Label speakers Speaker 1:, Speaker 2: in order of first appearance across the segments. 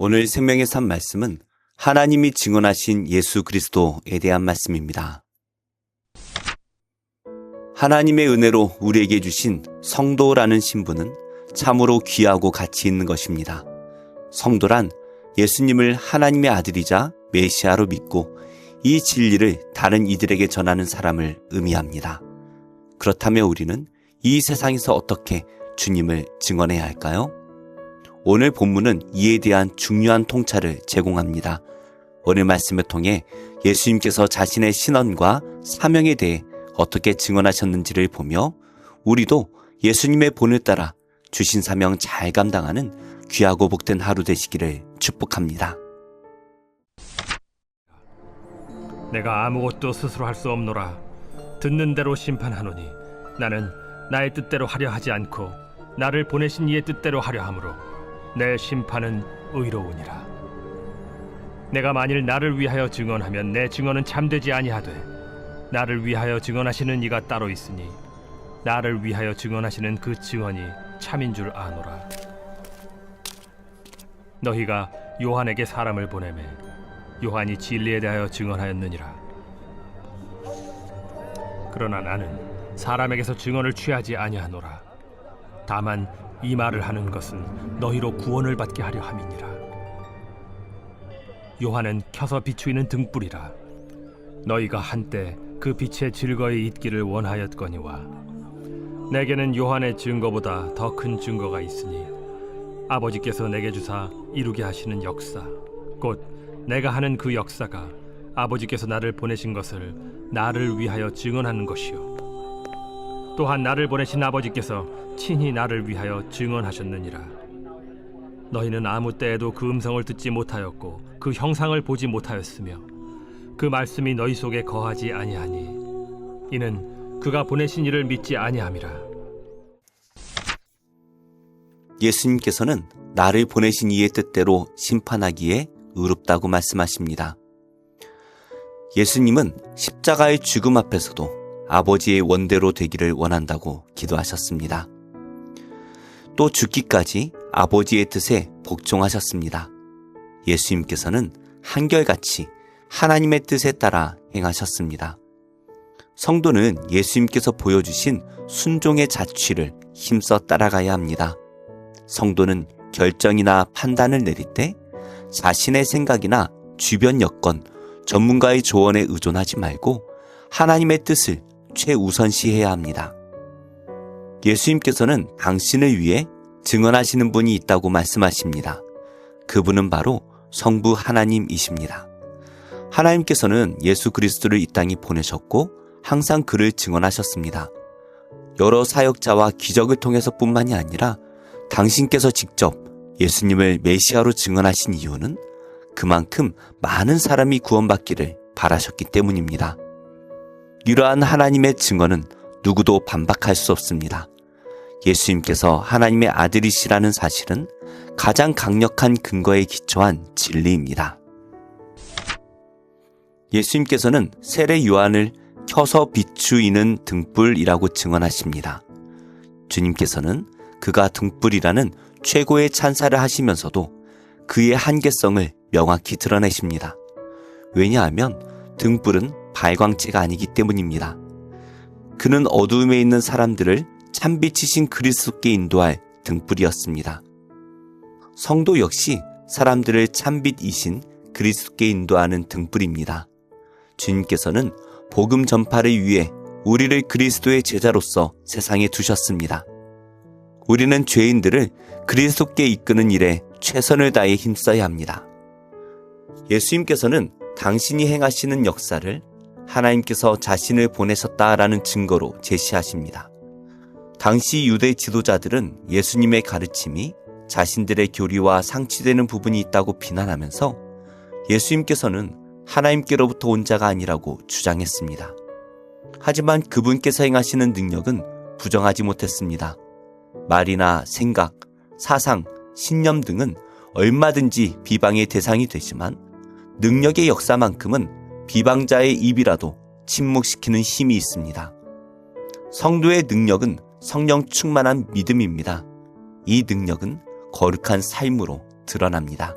Speaker 1: 오늘 생명의 산 말씀은 하나님이 증언하신 예수 그리스도에 대한 말씀입니다. 하나님의 은혜로 우리에게 주신 성도라는 신분은 참으로 귀하고 가치 있는 것입니다. 성도란 예수님을 하나님의 아들이자 메시아로 믿고 이 진리를 다른 이들에게 전하는 사람을 의미합니다. 그렇다면 우리는 이 세상에서 어떻게 주님을 증언해야 할까요? 오늘 본문은 이에 대한 중요한 통찰을 제공합니다. 오늘 말씀을 통해 예수님께서 자신의 신언과 사명에 대해 어떻게 증언하셨는지를 보며 우리도 예수님의 본을 따라 주신 사명 잘 감당하는 귀하고 복된 하루 되시기를 축복합니다.
Speaker 2: 내가 아무것도 스스로 할 수 없노라. 듣는 대로 심판하노니 나는 나의 뜻대로 하려 하지 않고 나를 보내신 이의 뜻대로 하려 함으로 내 심판은 의로우니라. 내가 만일 나를 위하여 증언하면 내 증언은 참되지 아니하되 나를 위하여 증언하시는 이가 따로 있으니 나를 위하여 증언하시는 그 증언이 참인 줄 아노라. 너희가 요한에게 사람을 보내매 요한이 진리에 대하여 증언하였느니라. 그러나 나는 사람에게서 증언을 취하지 아니하노라. 다만 이 말을 하는 것은 너희로 구원을 받게 하려 함이니라. 요한은 켜서 비추이는 등불이라. 너희가 한때 그 빛에 즐거이 있기를 원하였거니와 내게는 요한의 증거보다 더 큰 증거가 있으니 아버지께서 내게 주사 이루게 하시는 역사 곧 내가 하는 그 역사가 아버지께서 나를 보내신 것을 나를 위하여 증언하는 것이요 또한 나를 보내신 아버지께서 친히 나를 위하여 증언하셨느니라. 너희는 아무 때에도 그 음성을 듣지 못하였고 그 형상을 보지 못하였으며 그 말씀이 너희 속에 거하지 아니하니 이는 그가 보내신 이를 믿지 아니함이라.
Speaker 1: 예수님께서는 나를 보내신 이의 뜻대로 심판하기에 의롭다고 말씀하십니다. 예수님은 십자가의 죽음 앞에서도 아버지의 원대로 되기를 원한다고 기도하셨습니다. 또 죽기까지 아버지의 뜻에 복종하셨습니다. 예수님께서는 한결같이 하나님의 뜻에 따라 행하셨습니다. 성도는 예수님께서 보여주신 순종의 자취를 힘써 따라가야 합니다. 성도는 결정이나 판단을 내릴 때 자신의 생각이나 주변 여건, 전문가의 조언에 의존하지 말고 하나님의 뜻을 최우선시해야 합니다. 예수님께서는 당신을 위해 증언하시는 분이 있다고 말씀하십니다. 그분은 바로 성부 하나님이십니다. 하나님께서는 예수 그리스도를 이 땅에 보내셨고 항상 그를 증언하셨습니다. 여러 사역자와 기적을 통해서뿐만이 아니라 당신께서 직접 예수님을 메시아로 증언하신 이유는 그만큼 많은 사람이 구원받기를 바라셨기 때문입니다. 이러한 하나님의 증언은 누구도 반박할 수 없습니다. 예수님께서 하나님의 아들이시라는 사실은 가장 강력한 근거에 기초한 진리입니다. 예수님께서는 세례 요한을 켜서 비추이는 등불이라고 증언하십니다. 주님께서는 그가 등불이라는 최고의 찬사를 하시면서도 그의 한계성을 명확히 드러내십니다. 왜냐하면 등불은 발광체가 아니기 때문입니다. 그는 어두움에 있는 사람들을 참빛이신 그리스도께 인도할 등불이었습니다. 성도 역시 사람들을 참빛이신 그리스도께 인도하는 등불입니다. 주님께서는 복음 전파를 위해 우리를 그리스도의 제자로서 세상에 두셨습니다. 우리는 죄인들을 그리스도께 이끄는 일에 최선을 다해 힘써야 합니다. 예수님께서는 당신이 행하시는 역사를 하나님께서 자신을 보내셨다라는 증거로 제시하십니다. 당시 유대 지도자들은 예수님의 가르침이 자신들의 교리와 상치되는 부분이 있다고 비난하면서 예수님께서는 하나님께로부터 온 자가 아니라고 주장했습니다. 하지만 그분께서 행하시는 능력은 부정하지 못했습니다. 말이나 생각, 사상, 신념 등은 얼마든지 비방의 대상이 되지만 능력의 역사만큼은 비방자의 입이라도 침묵시키는 힘이 있습니다. 성도의 능력은 성령 충만한 믿음입니다. 이 능력은 거룩한 삶으로 드러납니다.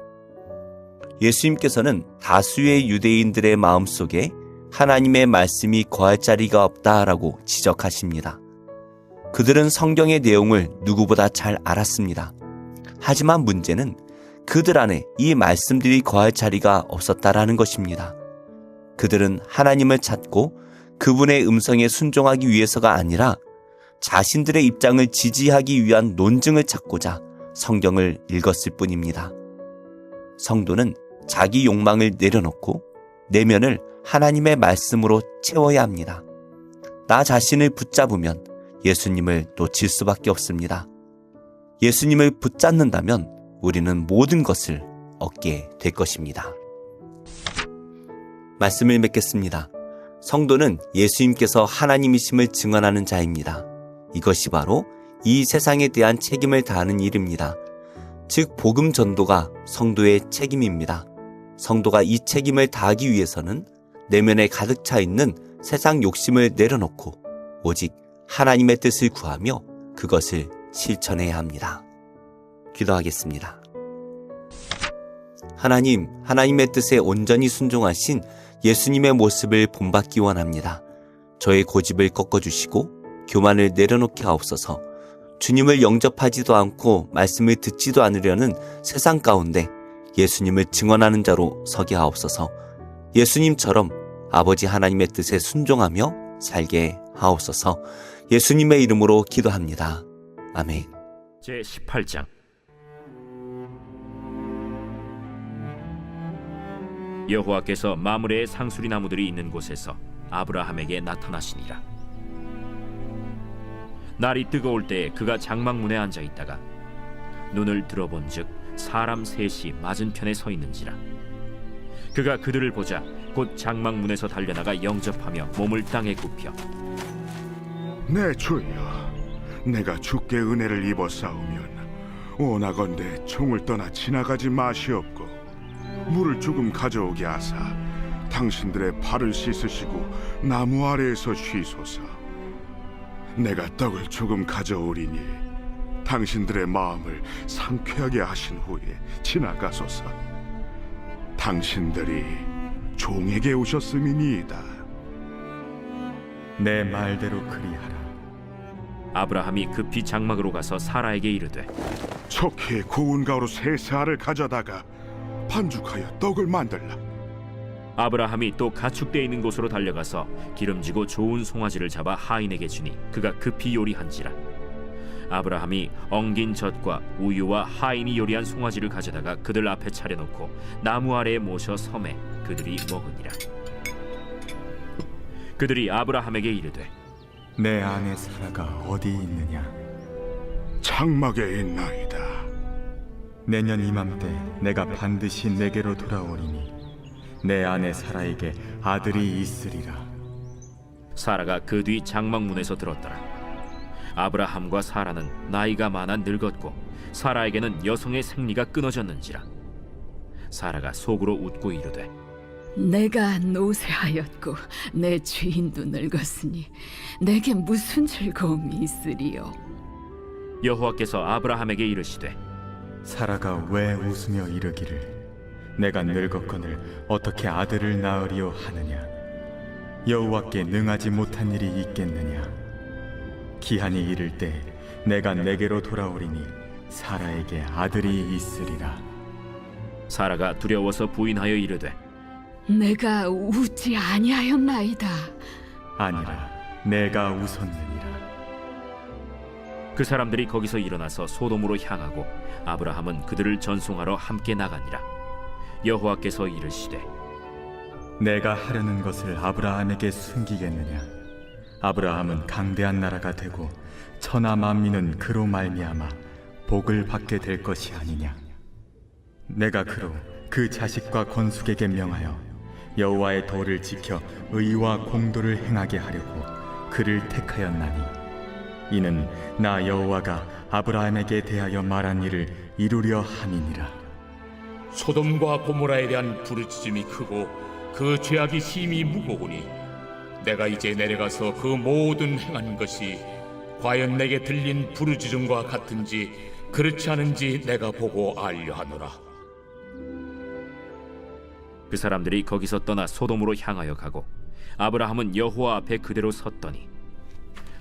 Speaker 1: 예수님께서는 다수의 유대인들의 마음속에 하나님의 말씀이 거할 자리가 없다라고 지적하십니다. 그들은 성경의 내용을 누구보다 잘 알았습니다. 하지만 문제는 그들 안에 이 말씀들이 거할 자리가 없었다라는 것입니다. 그들은 하나님을 찾고 그분의 음성에 순종하기 위해서가 아니라 자신들의 입장을 지지하기 위한 논증을 찾고자 성경을 읽었을 뿐입니다. 성도는 자기 욕망을 내려놓고 내면을 하나님의 말씀으로 채워야 합니다. 나 자신을 붙잡으면 예수님을 놓칠 수밖에 없습니다. 예수님을 붙잡는다면 우리는 모든 것을 얻게 될 것입니다. 말씀을 맺겠습니다. 성도는 예수님께서 하나님이심을 증언하는 자입니다. 이것이 바로 이 세상에 대한 책임을 다하는 일입니다. 즉 복음 전도가 성도의 책임입니다. 성도가 이 책임을 다하기 위해서는 내면에 가득 차 있는 세상 욕심을 내려놓고 오직 하나님의 뜻을 구하며 그것을 실천해야 합니다. 기도하겠습니다. 하나님, 하나님의 뜻에 온전히 순종하신 예수님의 모습을 본받기 원합니다. 저의 고집을 꺾어주시고 교만을 내려놓게 하옵소서. 주님을 영접하지도 않고 말씀을 듣지도 않으려는 세상 가운데 예수님을 증언하는 자로 서게 하옵소서. 예수님처럼 아버지 하나님의 뜻에 순종하며 살게 하옵소서. 예수님의 이름으로 기도합니다. 아멘.
Speaker 2: 제18장. 여호와께서 마므레의 상수리 나무들이 있는 곳에서 아브라함에게 나타나시니라. 날이 뜨거울 때에 그가 장막문에 앉아 있다가 눈을 들어본즉 사람 셋이 맞은편에 서 있는지라. 그가 그들을 보자 곧 장막문에서 달려나가 영접하며 몸을 땅에 굽혀
Speaker 3: 내 주여, 내가 주께 은혜를 입었사오면 원하건대 총을 떠나 지나가지 마시옵고 물을 조금 가져오게 하사 당신들의 발을 씻으시고 나무 아래에서 쉬소서. 내가 떡을 조금 가져오리니 당신들의 마음을 상쾌하게 하신 후에 지나가소서. 당신들이 종에게 오셨음이니이다.
Speaker 4: 내 말대로 그리하라.
Speaker 2: 아브라함이 급히 장막으로 가서 사라에게 이르되
Speaker 3: 척히 고운 가루 세 알을 가져다가 반죽하여 떡을 만들라.
Speaker 2: 아브라함이 또 가축대 있는 곳으로 달려가서 기름지고 좋은 송아지를 잡아 하인에게 주니 그가 급히 요리한지라. 아브라함이 엉긴 젖과 우유와 하인이 요리한 송아지를 가져다가 그들 앞에 차려놓고 나무 아래에 모셔 섬에 그들이 먹으니라. 그들이 아브라함에게 이르되
Speaker 4: 내 아내 사라가 어디 있느냐?
Speaker 3: 장막에 있나이다.
Speaker 4: 내년 이맘때 내가 반드시 내게로 돌아오리니 내 아내 사라에게 아들이 있으리라.
Speaker 2: 사라가 그 뒤 장막문에서 들었더라. 아브라함과 사라는 나이가 많아 늙었고 사라에게는 여성의 생리가 끊어졌는지라. 사라가 속으로 웃고 이르되
Speaker 5: 내가 노쇠하였고 내 주인도 늙었으니 내게 무슨 즐거움이 있으리요.
Speaker 2: 여호와께서 아브라함에게 이르시되
Speaker 4: 사라가 왜 웃으며 이르기를 내가 늙었거늘 어떻게 아들을 낳으리요 하느냐? 여호와께 능하지 못한 일이 있겠느냐? 기한이 이를 때 내가 내게로 돌아오리니 사라에게 아들이 있으리라.
Speaker 2: 사라가 두려워서 부인하여 이르되
Speaker 5: 내가 웃지 아니하였나이다.
Speaker 4: 아니라 내가 웃었느니라.
Speaker 2: 그 사람들이 거기서 일어나서 소돔으로 향하고 아브라함은 그들을 전송하러 함께 나가니라. 여호와께서 이르시되
Speaker 4: 내가 하려는 것을 아브라함에게 숨기겠느냐? 아브라함은 강대한 나라가 되고 천하 만민은 그로 말미암아 복을 받게 될 것이 아니냐? 내가 그로 그 자식과 건숙에게 명하여 여호와의 도를 지켜 의와 공도를 행하게 하려고 그를 택하였나니 이는 나 여호와가 아브라함에게 대하여 말한 일을 이루려 함이니라.
Speaker 6: 소돔과 고모라에 대한 부르짖음이 크고 그 죄악이 심히 무거우니 내가 이제 내려가서 그 모든 행한 것이 과연 내게 들린 부르짖음과 같은지 그렇지 않은지 내가 보고 알려 하노라.
Speaker 7: 그 사람들이 거기서 떠나 소돔으로 향하여 가고 아브라함은 여호와 앞에 그대로 섰더니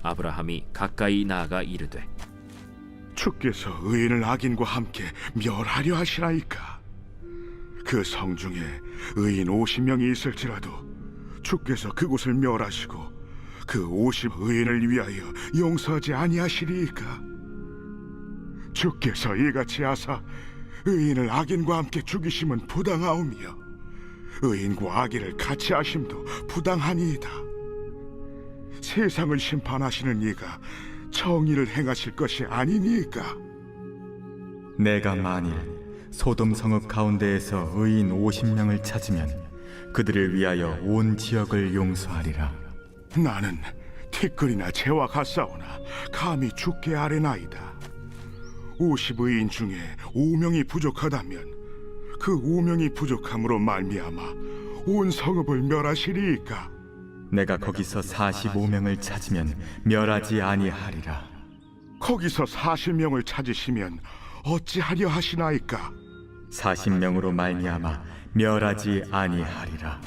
Speaker 7: 아브라함이 가까이 나아가 이르되
Speaker 3: 주께서 의인을 악인과 함께 멸하려 하시나이까? 그 성중에 의인 50명이 있을지라도 주께서 그곳을 멸하시고 그 50 의인을 위하여 용서하지 아니하시리이까? 주께서 이같이 하사 의인을 악인과 함께 죽이심은 부당하오며 의인과 악인을 같이 하심도 부당하니이다. 세상을 심판하시는 이가 정의를 행하실 것이 아니니까?
Speaker 4: 내가 만일 소돔 성읍 가운데에서 의인 50명을 찾으면 그들을 위하여 온 지역을 용서하리라.
Speaker 3: 나는 티끌이나 재와 같사오나 감히 주께 아뢰나이다. 50의인 중에 5명이 부족하다면 그 5명이 부족함으로 말미암아 온 성읍을 멸하시리이까?
Speaker 4: 내가 거기서 45명을 찾으면 멸하지 아니하리라.
Speaker 3: 거기서 40명을 찾으시면 어찌하려 하시나이까?
Speaker 4: 40명으로 말미암아 멸하지 아니하리라.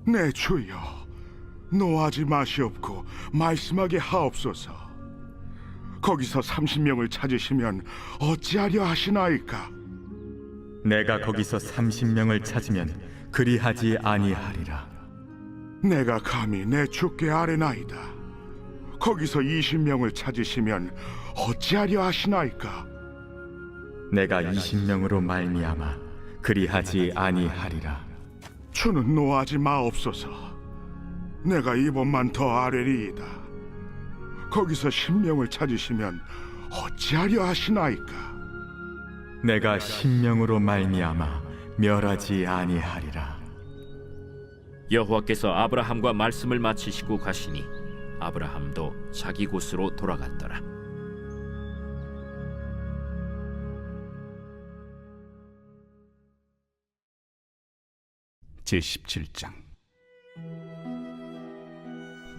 Speaker 3: 내 주여, 노하지 마시옵고 말씀하게 하옵소서. 거기서 30명을 찾으시면 어찌하려 하시나이까?
Speaker 4: 내가 거기서 30명을 찾으면 그리하지 아니하리라.
Speaker 3: 내가 감히 내 주께 아뢰나이다. 거기서 20명을 찾으시면 어찌하려 하시나이까?
Speaker 4: 내가 20명으로 말미암아 그리하지 아니하리라.
Speaker 3: 주는 노하지 마옵소서. 내가 이번만 더 아뢰리이다. 거기서 10명을 찾으시면 어찌하려 하시나이까?
Speaker 4: 내가 10명으로 말미암아 멸하지 아니하리라.
Speaker 7: 여호와께서 아브라함과 말씀을 마치시고 가시니 아브라함도 자기 곳으로 돌아갔더라.
Speaker 8: 제17장.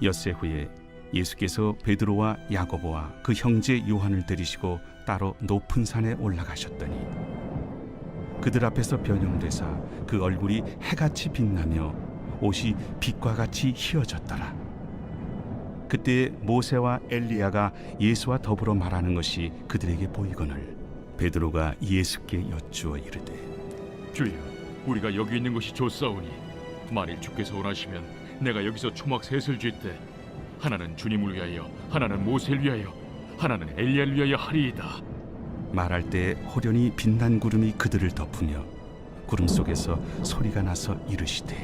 Speaker 8: 엿새 후에 예수께서 베드로와 야고보와 그 형제 요한을 데리시고 따로 높은 산에 올라가셨더니 그들 앞에서 변형되사 그 얼굴이 해같이 빛나며 옷이 빛과 같이 희어졌더라. 그때 모세와 엘리야가 예수와 더불어 말하는 것이 그들에게 보이거늘 베드로가 예수께 여쭈어 이르되
Speaker 6: 주여, 우리가 여기 있는 것이 좋사오니 만일 주께서 원하시면 내가 여기서 초막 셋을 쥘때 하나는 주님을 위하여, 하나는 모세를 위하여, 하나는 엘리야를 위하여 하리이다.
Speaker 8: 말할 때 호련히 빛난 구름이 그들을 덮으며 구름 속에서 소리가 나서 이르시되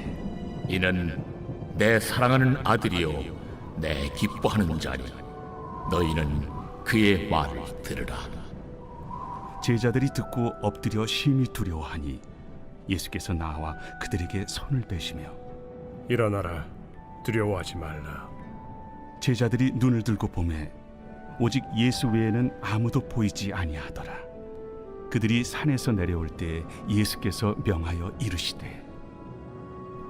Speaker 6: 이는 내 사랑하는 아들이요 내 기뻐하는 자니 너희는 그의 말을 들으라.
Speaker 8: 제자들이 듣고 엎드려 심히 두려워하니 예수께서 나와 그들에게 손을 빼시며
Speaker 2: 일어나라, 두려워하지 말라.
Speaker 8: 제자들이 눈을 들고 보매 오직 예수 외에는 아무도 보이지 아니하더라. 그들이 산에서 내려올 때 예수께서 명하여 이르시되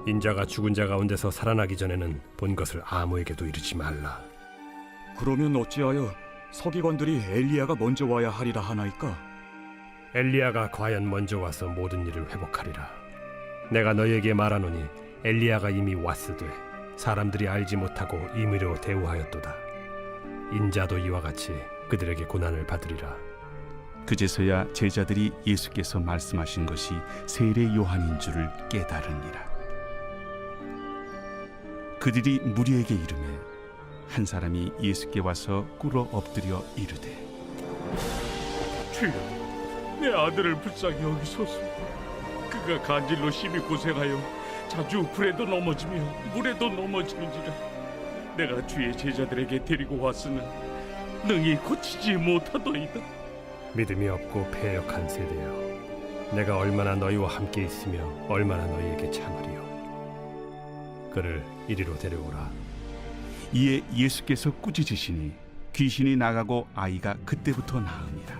Speaker 2: 인자가 죽은 자 가운데서 살아나기 전에는 본 것을 아무에게도 이르지 말라.
Speaker 9: 그러면 어찌하여 서기관들이 엘리야가 먼저 와야 하리라 하나이까?
Speaker 2: 엘리야가 과연 먼저 와서 모든 일을 회복하리라. 내가 너희에게 말하노니 엘리야가 이미 왔으되 사람들이 알지 못하고 임의로 대우하였도다. 인자도 이와 같이 그들에게 고난을 받으리라.
Speaker 8: 그제서야 제자들이 예수께서 말씀하신 것이 세례 요한인 줄을 깨달으니라. 그들이 무리에게 이르매 한 사람이 예수께 와서 꿇어 엎드려 이르되
Speaker 6: 주여, 내 아들을 불쌍히 여기소서. 그가 간질로 심히 고생하여 자주 불에도 넘어지며 물에도 넘어지는지라. 내가 주의 제자들에게 데리고 왔으나 능히 고치지 못하더이다.
Speaker 2: 믿음이 없고 패역한 세대여, 내가 얼마나 너희와 함께 있으며 얼마나 너희에게 참으리요. 그를 이리로 데려오라.
Speaker 8: 이에 예수께서 꾸짖으시니 귀신이 나가고 아이가 그때부터 나으니라.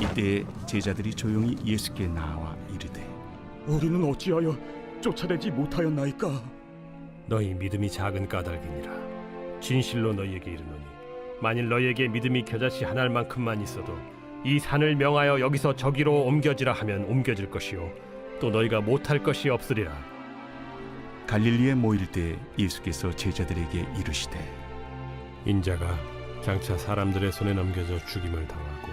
Speaker 8: 이때 제자들이 조용히 예수께 나와 이르되
Speaker 9: 우리는 어찌하여 쫓아내지 못하였나이까?
Speaker 2: 너희 믿음이 작은 까닭이니라. 진실로 너희에게 이르노니 만일 너희에게 믿음이 겨자씨 한 알만큼만 있어도 이 산을 명하여 여기서 저기로 옮겨지라 하면 옮겨질 것이요 또 너희가 못할 것이 없으리라.
Speaker 8: 갈릴리에 모일 때 예수께서 제자들에게 이르시되
Speaker 2: 인자가 장차 사람들의 손에 넘겨져 죽임을 당하고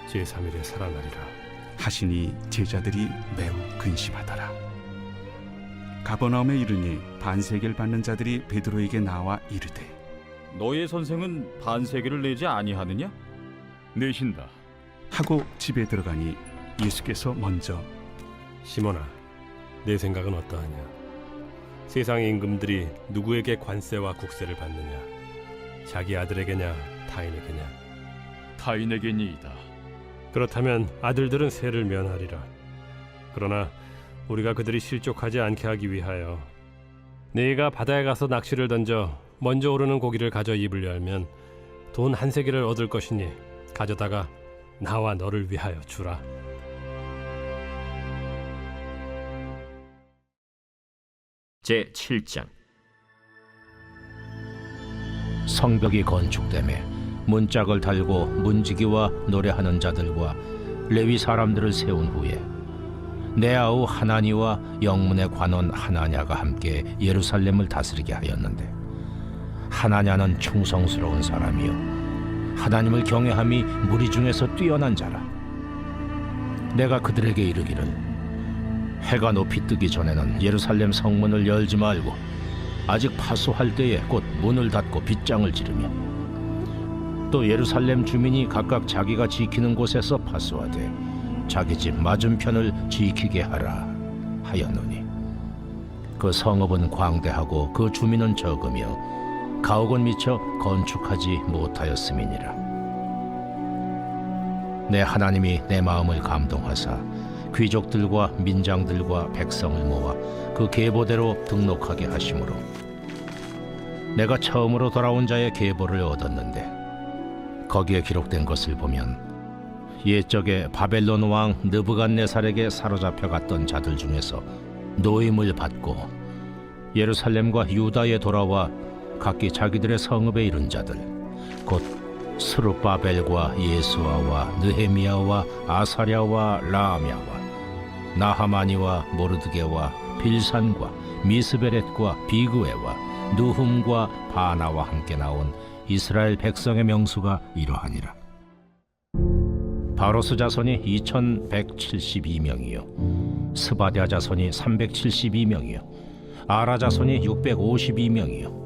Speaker 2: 제3일에 살아나리라.
Speaker 8: 하시니 제자들이 매우 근심하더라. 가버나움에 이르니 반세계를 받는 자들이 베드로에게 나와 이르되
Speaker 9: 너의 선생은 반세계를 내지 아니하느냐?
Speaker 4: 내신다.
Speaker 8: 하고 집에 들어가니 예수께서 먼저
Speaker 2: 시몬아, 내 생각은 어떠하냐? 세상의 임금들이 누구에게 관세와 국세를 받느냐? 자기 아들에게냐 타인에게냐?
Speaker 4: 타인에게니이다.
Speaker 2: 그렇다면 아들들은 세를 면하리라. 그러나 우리가 그들이 실족하지 않게 하기 위하여 네가 바다에 가서 낚시를 던져 먼저 오르는 고기를 가져 입을 열면 돈 한 세겔을 얻을 것이니 가져다가 나와 너를 위하여 주라.
Speaker 7: 제 7장.
Speaker 10: 성벽이 건축되매 문짝을 달고 문지기와 노래하는 자들과 레위 사람들을 세운 후에 내 아우 하나니와 영문의 관원 하나냐가 함께 예루살렘을 다스리게 하였는데 하나냐는 충성스러운 사람이요 하나님을 경외함이 무리 중에서 뛰어난 자라. 내가 그들에게 이르기를 해가 높이 뜨기 전에는 예루살렘 성문을 열지 말고 아직 파수할 때에 곧 문을 닫고 빗장을 지르며 또 예루살렘 주민이 각각 자기가 지키는 곳에서 파수하되 자기 집 맞은편을 지키게 하라 하였노니 그 성읍은 광대하고 그 주민은 적으며 가옥은 미처 건축하지 못하였음이니라. 내 하나님이 내 마음을 감동하사 귀족들과 민장들과 백성을 모아 그 계보대로 등록하게 하심으로 내가 처음으로 돌아온 자의 계보를 얻었는데 거기에 기록된 것을 보면 옛적에 바벨론 왕 느부갓네살에게 사로잡혀 갔던 자들 중에서 노임을 받고 예루살렘과 유다에 돌아와 각기 자기들의 성읍에 이른 자들 곧 스룹바벨과 예수아와 느헤미야와 아사랴와 라암야와 나하마니와 모르드게와 빌산과 미스베렛과 비그웨와 누훔과 바나와 함께 나온 이스라엘 백성의 명수가 이러하니라. 바로스 자손이 2172명이요 스바랴 자손이 372명이요 아라 자손이 652명이요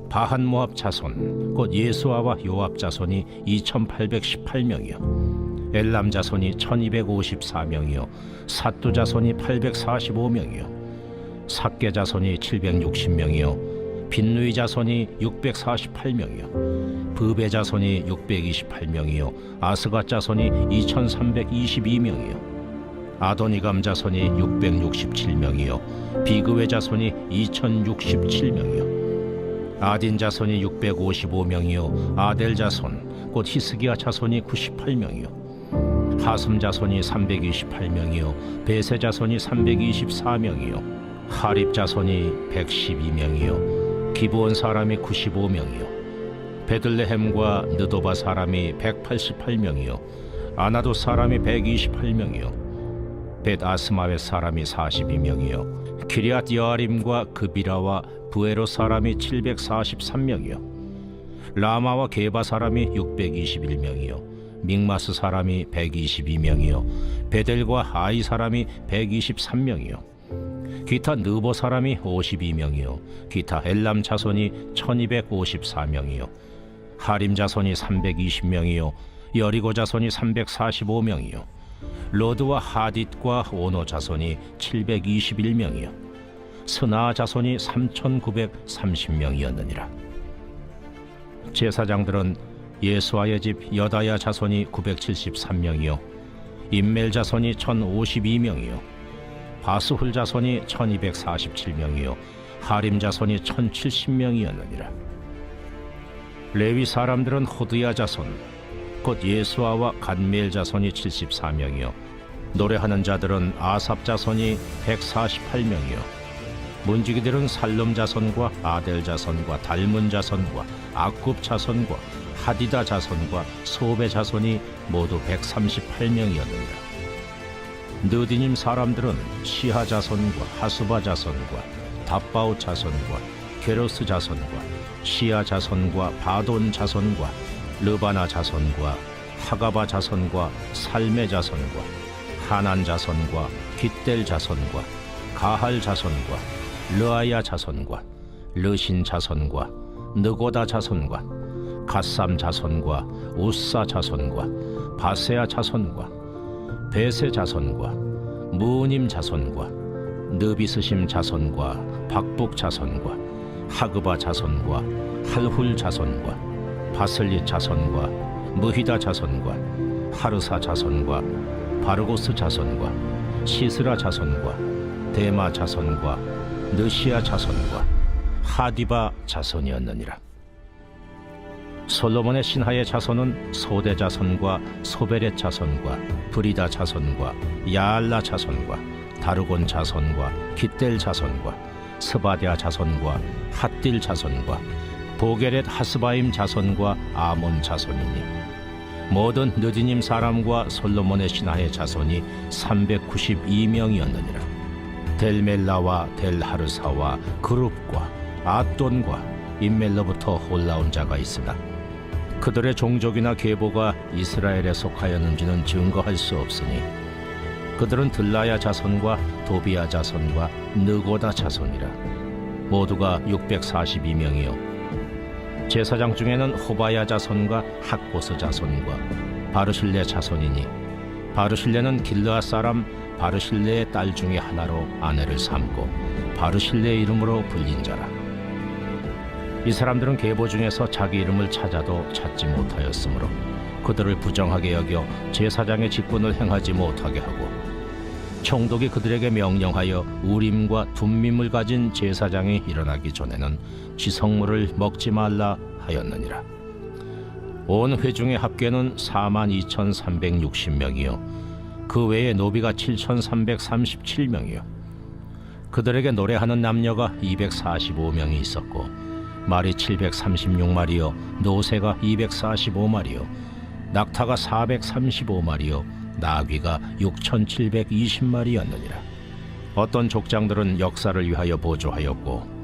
Speaker 10: 바한 모압 자손 곧 예수아와 요압 자손이 2818명이요 엘람 자손이 1254명이요 삿두 자손이 845명이요 삭게 자손이 760명이요 빈누이 자손이 648명이요 브베 자손이 628명이요 아스가 자손이 2322명이요 아도니감 자손이 667명이요 비그웨 자손이 2067명이요 아딘 자손이 655명이요 아델 자손 곧 히스기야 자손이 98명이요 하슴 자손이 328명이요 베세 자손이 324명이요 하립 자손이 112명이요 기브온 사람이 95명이요 베들레헴과 느도바 사람이 188명이요 아나도 사람이 128명이요 벳아스마웨 사람이 42명이요 기리앗 여아림과 그비라와 부에로 사람이 743명이요 라마와 게바 사람이 621명이요 믹마스 사람이 122명이요 베델과 아이 사람이 123명이요 기타 느보 사람이 52명이요 기타 엘람 자손이 1254명이요 하림 자손이 320명이요 여리고 자손이 345명이요 로드와 하딧과 오노 자손이 721명이요 스나 자손이 3930명이었느니라. 제사장들은 예수아의 집 여다야 자손이 973명이요 임멜 자손이 1052명이요 바스훌 자손이 1247명이요 하림 자손이 1070명이었느니라. 레위 사람들은 호드야 자손 곧 예수아와 간미엘 자손이 74명이요 노래하는 자들은 아삽 자손이 148명이요 문지기들은 살름 자손과 아델 자손과 달문 자손과 아굽 자손과 하디다 자손과 소베 자손이 모두 138명이었느니라. 느디님 사람들은 시하 자손과 하수바 자손과 답바오 자손과 게로스 자손과 시야 자손과 바돈 자손과 르바나 자손과 하가바 자손과 살메 자손과 하난 자손과 깃델 자손과 가할 자손과 르아야 자손과 르신 자손과 느고다 자손과 갓삼 자손과 우사 자손과 바세아 자손과 베세 자손과 무님 자손과 느비스심 자손과 박북 자손과 하그바 자손과 할훌 자손과 바슬리 자손과 무히다 자손과 하르사 자손과 바르고스 자손과 시스라 자손과 데마 자손과 느시아 자손과 하디바 자손이었느니라. 솔로몬의 신하의 자손은 소대 자손과 소베렛 자손과 브리다 자손과 야알라 자손과 다르곤 자손과 깃델 자손과 스바디아 자손과 핫딜 자손과 보게렛 하스바임 자손과 아몬 자손이니 모든 느디님 사람과 솔로몬의 신하의 자손이 392명이었느니라. 델멜라와 델하르사와 그룹과 아돈과 임멜로부터 올라온 자가 있으나 그들의 종족이나 계보가 이스라엘에 속하였는지는 증거할 수 없으니 그들은 들라야 자손과 도비야 자손과 느고다 자손이라. 모두가 642명이요 제사장 중에는 호바야 자손과 학보스 자손과 바르실레 자손이니 바르실레는 길르앗 사람 바르실레의 딸 중에 하나로 아내를 삼고 바르실레의 이름으로 불린 자라. 이 사람들은 계보 중에서 자기 이름을 찾아도 찾지 못하였으므로 그들을 부정하게 여겨 제사장의 직분을 행하지 못하게 하고 총독이 그들에게 명령하여 우림과 둠밈을 가진 제사장이 일어나기 전에는 지성물을 먹지 말라 하였느니라. 온 회중의 합계는 42,360명이요 그 외에 노비가 7,337명이요 그들에게 노래하는 남녀가 245명이 있었고 말이 736마리요 노새가 245마리요 낙타가 435마리요 나귀가 6,720마리였느니라. 어떤 족장들은 역사를 위하여 보조하였고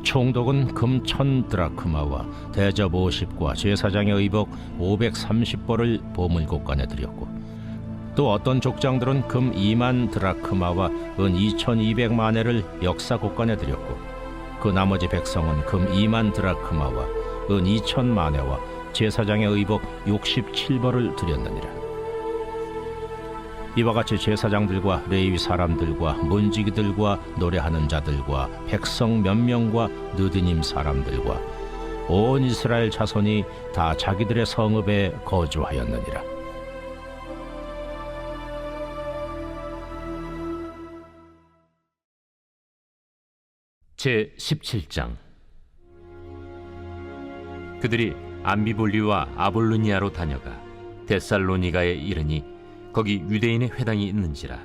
Speaker 10: 총독은 금 1,000드라크마와 대접 50과 제사장의 의복 530벌을 보물곳간에 드렸고 또 어떤 족장들은 금 2만 드라크마와 은 2,200마네를 역사곳간에 드렸고 그 나머지 백성은 금 2만 드라크마와 은 2,000마네와 제사장의 의복 67벌을 드렸느니라. 이와 같이 제사장들과 레위 사람들과 문지기들과 노래하는 자들과 백성 몇 명과 느디님 사람들과 온 이스라엘 자손이 다 자기들의 성읍에 거주하였느니라.
Speaker 7: 제 17장. 그들이 암비볼리와 아볼로니아로 다녀가 데살로니가에 이르니 거기 유대인의 회당이 있는지라.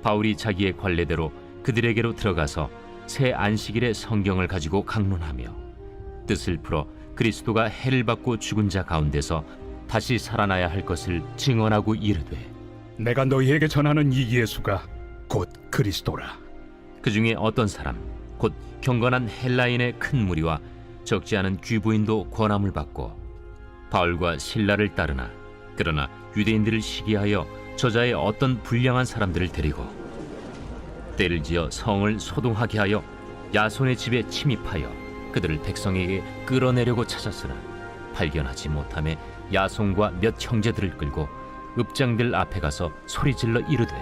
Speaker 7: 바울이 자기의 관례대로 그들에게로 들어가서 새 안식일에 성경을 가지고 강론하며 뜻을 풀어 그리스도가 해를 받고 죽은 자 가운데서 다시 살아나야 할 것을 증언하고 이르되
Speaker 9: 내가 너희에게 전하는 이 예수가 곧 그리스도라.
Speaker 7: 그 중에 어떤 사람 곧 경건한 헬라인의 큰 무리와 적지 않은 귀부인도 권함을 받고 바울과 실라를 따르나 그러나 유대인들을 시기하여 저자의 어떤 불량한 사람들을 데리고 때를 지어 성을 소동하게 하여 야손의 집에 침입하여 그들을 백성에게 끌어내려고 찾았으나 발견하지 못하며 야손과 몇 형제들을 끌고 읍장들 앞에 가서 소리질러 이르되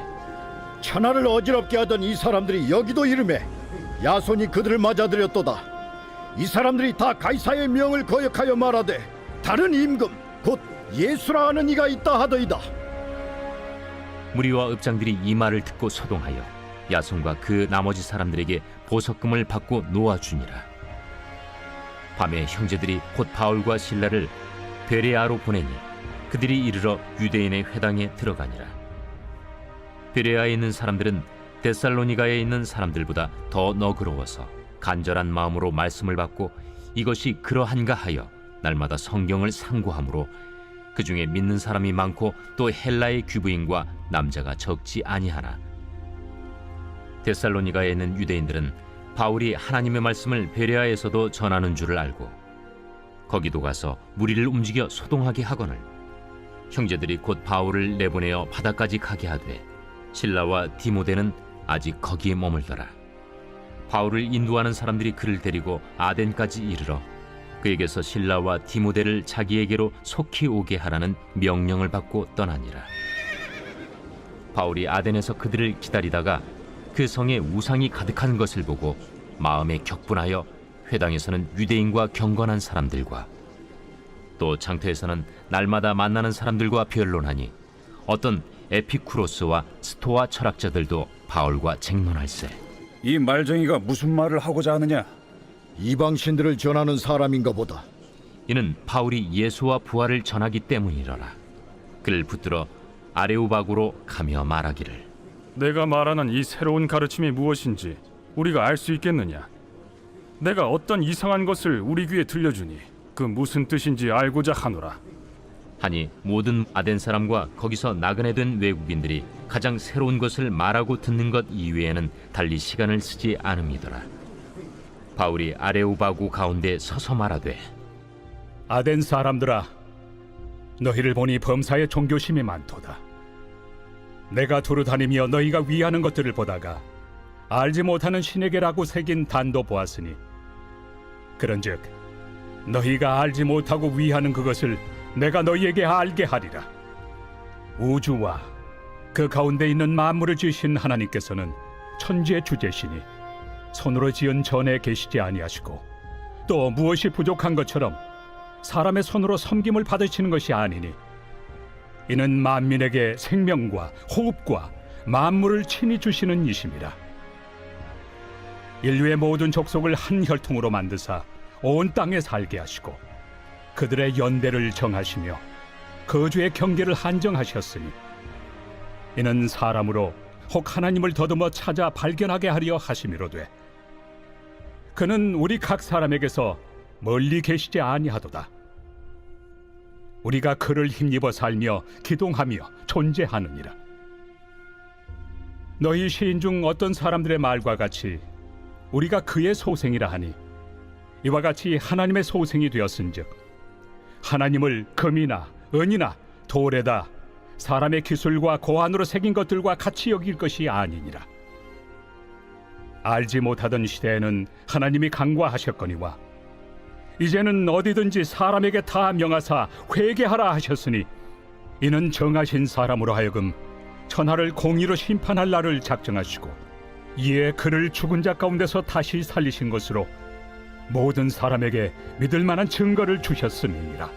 Speaker 11: 천하를 어지럽게 하던 이 사람들이 여기도 이르매 야손이 그들을 맞아들였도다. 이 사람들이 다 가이사의 명을 거역하여 말하되 다른 임금 곧 예수라 하는 이가 있다 하더이다.
Speaker 7: 무리와 읍장들이 이 말을 듣고 소동하여 야손과 그 나머지 사람들에게 보석금을 받고 놓아주니라. 밤에 형제들이 곧 바울과 실라를 베레아로 보내니 그들이 이르러 유대인의 회당에 들어가니라. 베레아에 있는 사람들은 데살로니가에 있는 사람들보다 더 너그러워서 간절한 마음으로 말씀을 받고 이것이 그러한가 하여 날마다 성경을 상고하므로 그 중에 믿는 사람이 많고 또 헬라의 귀부인과 남자가 적지 아니하나. 데살로니가에 있는 유대인들은 바울이 하나님의 말씀을 베레아에서도 전하는 줄을 알고 거기도 가서 무리를 움직여 소동하게 하거늘 형제들이 곧 바울을 내보내어 바다까지 가게 하되 실라와 디모데는 아직 거기에 머물더라. 바울을 인도하는 사람들이 그를 데리고 아덴까지 이르러 그에게서 실라와 디모데를 자기에게로 속히 오게 하라는 명령을 받고 떠나니라. 바울이 아덴에서 그들을 기다리다가 그 성에 우상이 가득한 것을 보고 마음에 격분하여 회당에서는 유대인과 경건한 사람들과 또 장터에서는 날마다 만나는 사람들과 변론하니 어떤 에피쿠로스와 스토아 철학자들도 바울과 쟁론할세.
Speaker 9: 이 말쟁이가 무슨 말을 하고자 하느냐?
Speaker 11: 이방신들을 전하는 사람인가 보다.
Speaker 7: 이는 바울이 예수와 부활을 전하기 때문이러라. 그를 붙들어 아레오바구로 가며 말하기를
Speaker 2: 내가 말하는 이 새로운 가르침이 무엇인지 우리가 알 수 있겠느냐? 내가 어떤 이상한 것을 우리 귀에 들려주니 그 무슨 뜻인지 알고자 하노라.
Speaker 7: 하니 모든 아덴 사람과 거기서 나그네 된 외국인들이 가장 새로운 것을 말하고 듣는 것 이외에는 달리 시간을 쓰지 않음이더라. 바울이 아레오바구 가운데 서서 말하되
Speaker 2: 아덴 사람들아, 너희를 보니 범사에 종교심이 많도다. 내가 두루 다니며 너희가 위하는 것들을 보다가 알지 못하는 신에게라고 새긴 단도 보았으니 그런즉 너희가 알지 못하고 위하는 그것을 내가 너희에게 알게 하리라. 우주와 그 가운데 있는 만물을 지으신 하나님께서는 천지의 주제시니 손으로 지은 전에 계시지 아니하시고 또 무엇이 부족한 것처럼 사람의 손으로 섬김을 받으시는 것이 아니니 이는 만민에게 생명과 호흡과 만물을 친히 주시는 이심이라. 인류의 모든 족속을 한 혈통으로 만드사 온 땅에 살게 하시고 그들의 연대를 정하시며 거주의 경계를 한정하셨으니 이는 사람으로 혹 하나님을 더듬어 찾아 발견하게 하려 하심이로되 그는 우리 각 사람에게서 멀리 계시지 아니하도다. 우리가 그를 힘입어 살며 기동하며 존재하느니라. 너희 시인 중 어떤 사람들의 말과 같이 우리가 그의 소생이라 하니 이와 같이 하나님의 소생이 되었은즉 하나님을 금이나 은이나 돌에다 사람의 기술과 고안으로 새긴 것들과 같이 여길 것이 아니니라. 알지 못하던 시대에는 하나님이 간과하셨거니와 이제는 어디든지 사람에게 다 명하사 회개하라 하셨으니 이는 정하신 사람으로 하여금 천하를 공의로 심판할 날을 작정하시고 이에 그를 죽은 자 가운데서 다시 살리신 것으로 모든 사람에게 믿을 만한 증거를 주셨음이니라.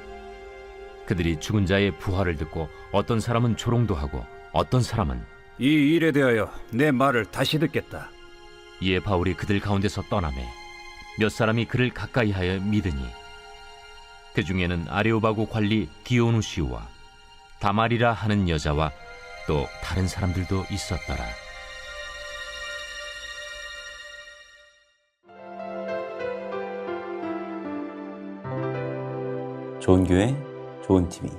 Speaker 7: 그들이 죽은 자의 부활을 듣고 어떤 사람은 조롱도 하고 어떤 사람은
Speaker 9: 이 일에 대하여 내 말을 다시 듣겠다.
Speaker 7: 이에 바울이 그들 가운데서 떠나매 몇 사람이 그를 가까이하여 믿으니 그 중에는 아레오바구 관리 디오누시우와 다말이라 하는 여자와 또 다른 사람들도 있었더라.
Speaker 1: 좋은 교회, 좋은 TV